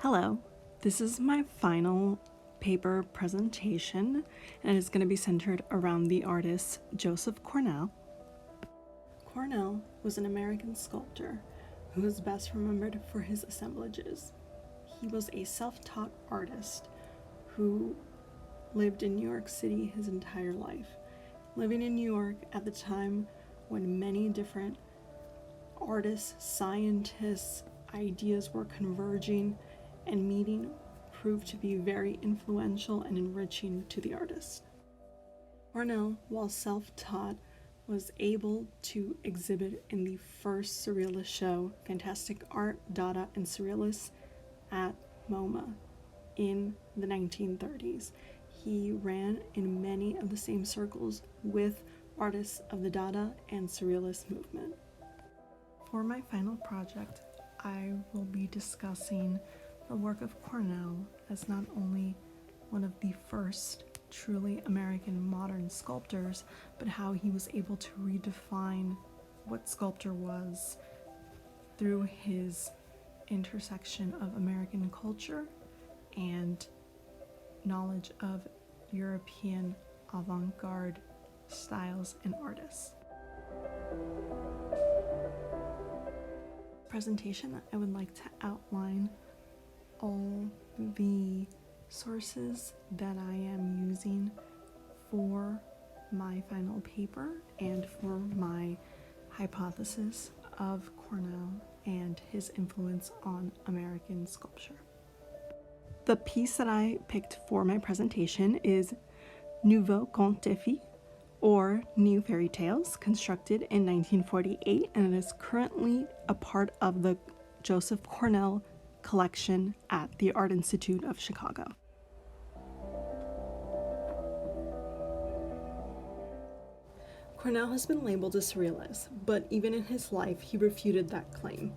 Hello, this is my final paper presentation, and it's going to be centered around the artist Joseph Cornell. Cornell was an American sculptor who is best remembered for his assemblages. He was a self-taught artist who lived in New York City his entire life, living in New York at the time when many different artists, scientists, ideas were converging and meeting proved to be very influential and enriching to the artist. Cornell, while self-taught, was able to exhibit in the first Surrealist show, Fantastic Art, Dada, and Surrealists at MoMA in the 1930s. He ran in many of the same circles with artists of the Dada and Surrealist movement. For my final project, I will be discussing the work of Cornell as not only one of the first truly American modern sculptors, but how he was able to redefine what sculpture was through his intersection of American culture and knowledge of European avant-garde styles and artists. Presentation, I would like to outline all the sources that I am using for my final paper and for my hypothesis of Cornell and his influence on American sculpture. The piece that I picked for my presentation is Nouveaux Contes de Fées, or New Fairy Tales, constructed in 1948, and it is currently a part of the Joseph Cornell collection at the Art Institute of Chicago. Cornell has been labeled a surrealist, but even in his life, he refuted that claim.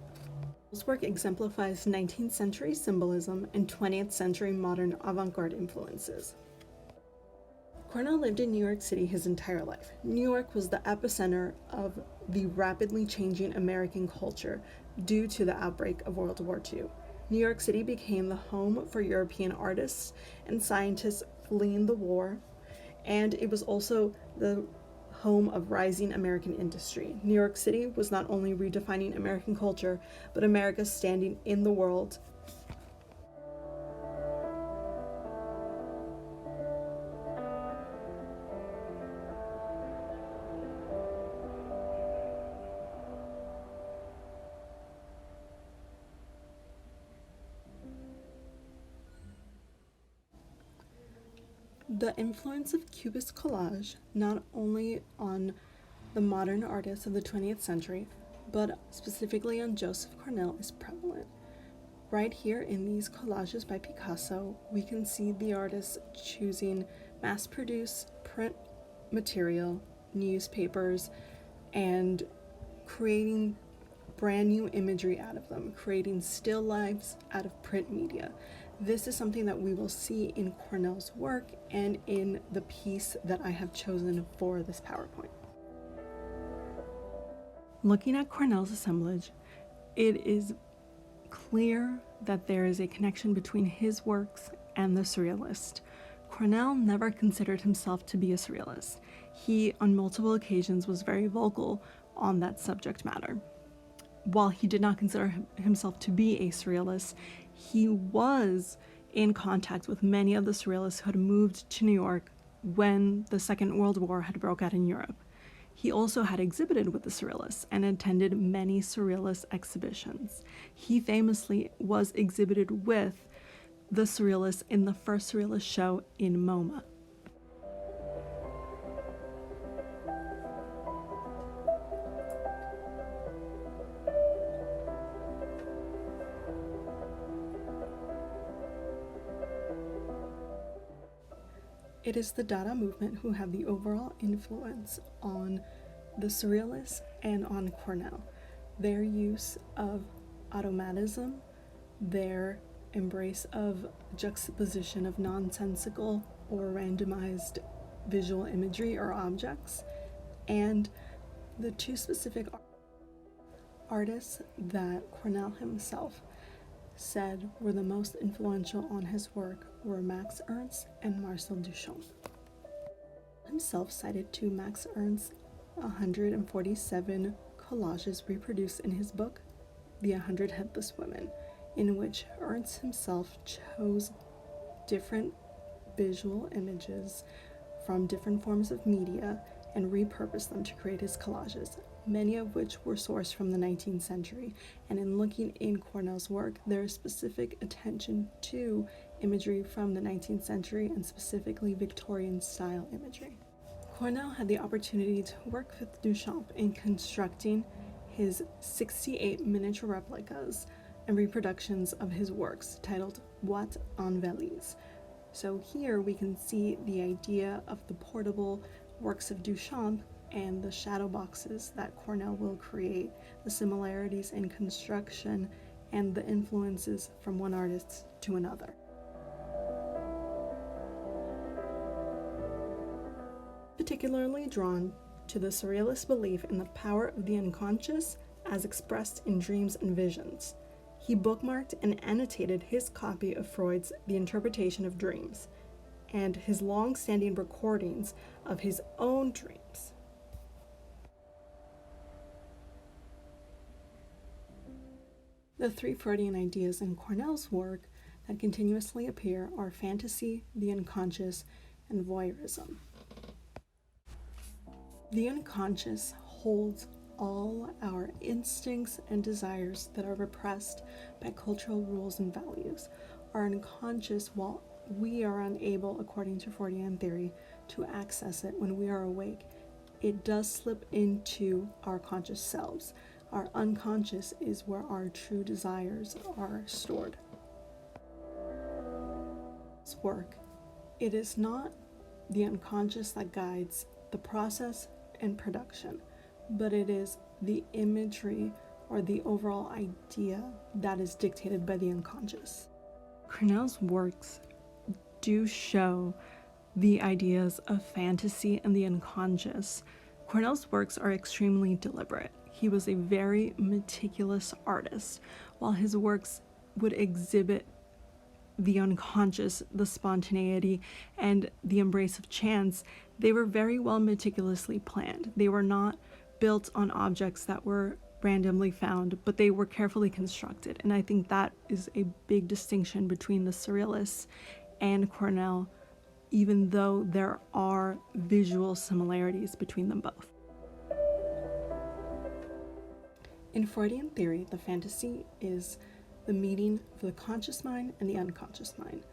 His work exemplifies 19th century symbolism and 20th century modern avant-garde influences. Cornell lived in New York City his entire life. New York was the epicenter of the rapidly changing American culture due to the outbreak of World War II. New York City became the home for European artists and scientists fleeing the war, and it was also the home of rising American industry. New York City was not only redefining American culture, but America's standing in the world. The influence of Cubist collage, not only on the modern artists of the 20th century, but specifically on Joseph Cornell, is prevalent. Right here in these collages by Picasso, we can see the artist choosing mass-produced print material, newspapers, and creating brand new imagery out of them, creating still lifes out of print media. This is something that we will see in Cornell's work and in the piece that I have chosen for this PowerPoint. Looking at Cornell's assemblage, it is clear that there is a connection between his works and the Surrealist. Cornell never considered himself to be a Surrealist. He, on multiple occasions, was very vocal on that subject matter. While he did not consider himself to be a Surrealist, he was in contact with many of the Surrealists who had moved to New York when the Second World War had broke out in Europe. He also had exhibited with the Surrealists and attended many Surrealist exhibitions. He famously was exhibited with the Surrealists in the first Surrealist show in MoMA. It is the Dada movement who have the overall influence on the Surrealists and on Cornell. Their use of automatism, their embrace of juxtaposition of nonsensical or randomized visual imagery or objects, and the two specific artists that Cornell himself said were the most influential on his work were Max Ernst and Marcel Duchamp. Himself cited to Max Ernst's 147 collages reproduced in his book, The 100 Headless Women, in which Ernst himself chose different visual images from different forms of media and repurposed them to create his collages, many of which were sourced from the 19th century. And in looking in Cornell's work, there is specific attention to imagery from the 19th century and specifically Victorian style imagery. Cornell had the opportunity to work with Duchamp in constructing his 68 miniature replicas and reproductions of his works titled Boîte en Valise. So here we can see the idea of the portable works of Duchamp and the shadow boxes that Cornell will create, the similarities in construction, and the influences from one artist to another. Particularly drawn to the surrealist belief in the power of the unconscious as expressed in dreams and visions, he bookmarked and annotated his copy of Freud's The Interpretation of Dreams and his long-standing recordings of his own dreams. The three Freudian ideas in Cornell's work that continuously appear are fantasy, the unconscious, and voyeurism. The unconscious holds all our instincts and desires that are repressed by cultural rules and values. Are unconscious while we are unable, according to Freudian theory, to access it when we are awake. It does slip into our conscious selves. Our unconscious is where our true desires are stored. This work, it is not the unconscious that guides the process and production, but it is the imagery or the overall idea that is dictated by the unconscious. Cornell's works do show the ideas of fantasy and the unconscious. Cornell's works are extremely deliberate. He was a very meticulous artist. While his works would exhibit the unconscious, the spontaneity, and the embrace of chance, they were very well meticulously planned. They were not built on objects that were randomly found, but they were carefully constructed. And I think that is a big distinction between the Surrealists and Cornell, even though there are visual similarities between them both. In Freudian theory, the fantasy is the meeting of the conscious mind and the unconscious mind.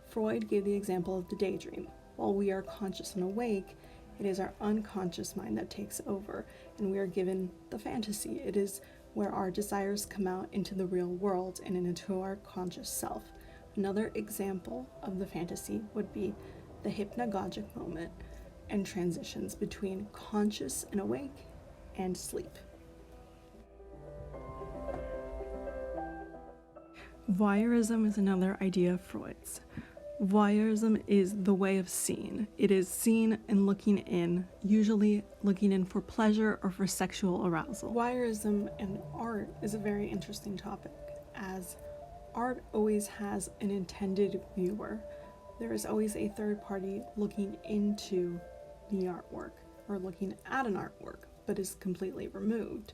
Freud gave the example of the daydream. While we are conscious and awake, it is our unconscious mind that takes over, and we are given the fantasy. It is where our desires come out into the real world and into our conscious self. Another example of the fantasy would be the hypnagogic moment and transitions between conscious and awake and sleep. Voyeurism is another idea of Freud's. Voyeurism is the way of seeing. It is seeing and looking in, usually looking in for pleasure or for sexual arousal. Voyeurism and art is a very interesting topic, as art always has an intended viewer. There is always a third party looking into the artwork or looking at an artwork, but is completely removed.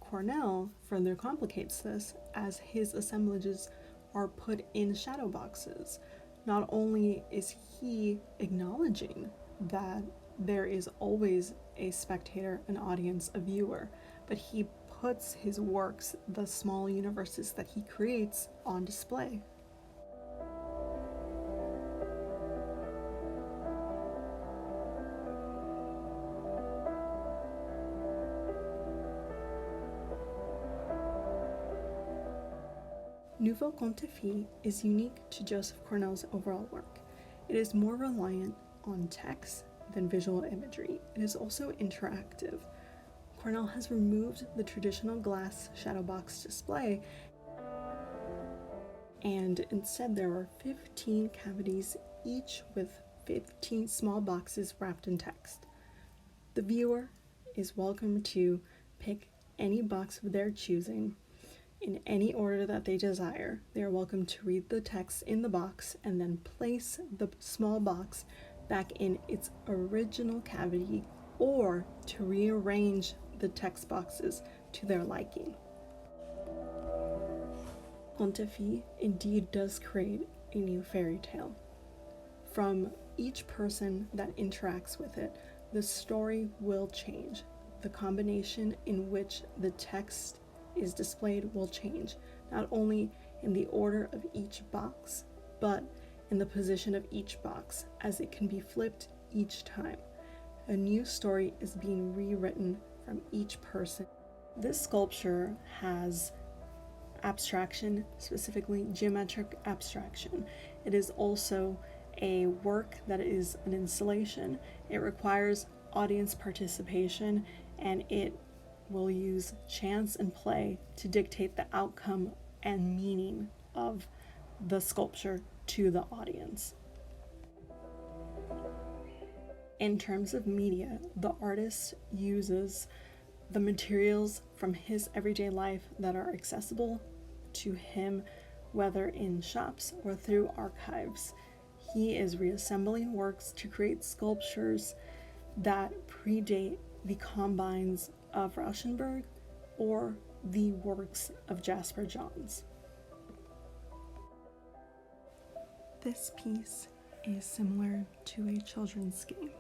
Cornell further complicates this as his assemblages are put in shadow boxes. Not only is he acknowledging that there is always a spectator, an audience, a viewer, but he puts his works, the small universes that he creates, on display. Nouveau Conte Fait is unique to Joseph Cornell's overall work. It is more reliant on text than visual imagery. It is also interactive. Cornell has removed the traditional glass shadow box display, and instead there are 15 cavities, each with 15 small boxes wrapped in text. The viewer is welcome to pick any box of their choosing in any order that they desire. They are welcome to read the text in the box and then place the small box back in its original cavity, or to rearrange the text boxes to their liking. Conte Fille indeed does create a new fairy tale. From each person that interacts with it, the story will change. The combination in which the text is displayed will change, not only in the order of each box, but in the position of each box, as it can be flipped each time. A new story is being rewritten from each person. This sculpture has abstraction, specifically geometric abstraction. It is also a work that is an installation. It requires audience participation, and it will use chance and play to dictate the outcome and meaning of the sculpture to the audience. In terms of media, the artist uses the materials from his everyday life that are accessible to him, whether in shops or through archives. He is reassembling works to create sculptures that predate the combines of Rauschenberg or the works of Jasper Johns. This piece is similar to a children's game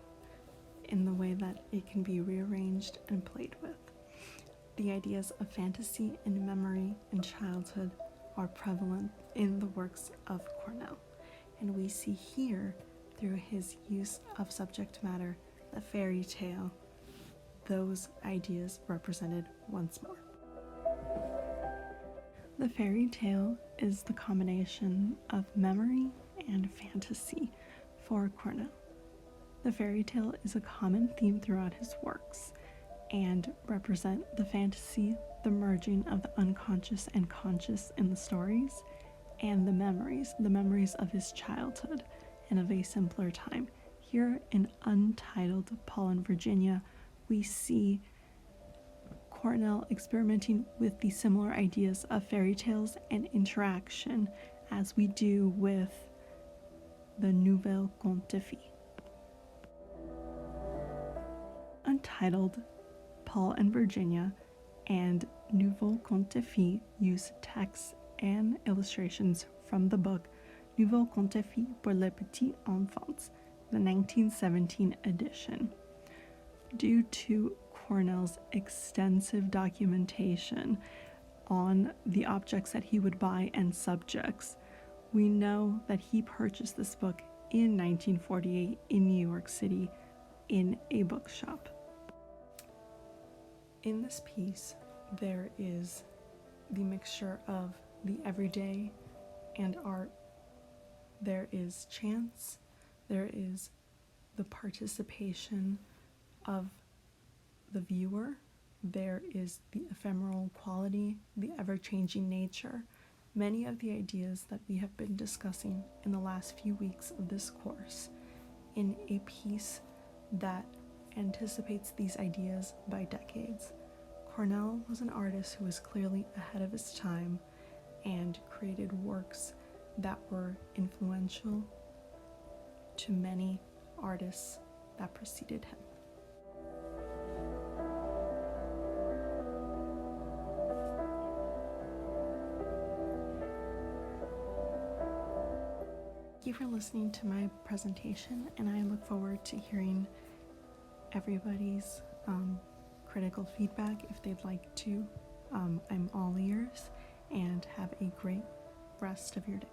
in the way that it can be rearranged and played with. The ideas of fantasy and memory and childhood are prevalent in the works of Cornell, and we see here, through his use of subject matter, the fairy tale, those ideas represented once more. The fairy tale is the combination of memory and fantasy for Cornell. The fairy tale is a common theme throughout his works and represent the fantasy, the merging of the unconscious and conscious in the stories, and the memories of his childhood and of a simpler time. Here in Untitled Paul and Virginia, we see Cornell experimenting with the similar ideas of fairy tales and interaction as we do with the Nouvelle Conte Fille. Untitled Paul and Virginia and Nouvelle Conte Fille use texts and illustrations from the book Nouvelle Conte Fille pour les petits enfants, the 1917 edition. Due to Cornell's extensive documentation on the objects that he would buy and subjects, we know that he purchased this book in 1948 in New York City in a bookshop. In this piece, there is the mixture of the everyday and art. There is chance, there is the participation of the viewer, there is the ephemeral quality, the ever-changing nature. Many of the ideas that we have been discussing in the last few weeks of this course in a piece that anticipates these ideas by decades. Cornell was an artist who was clearly ahead of his time and created works that were influential to many artists that preceded him. Thank you for listening to my presentation, and I look forward to hearing everybody's critical feedback if they'd like to. I'm all ears, and have a great rest of your day.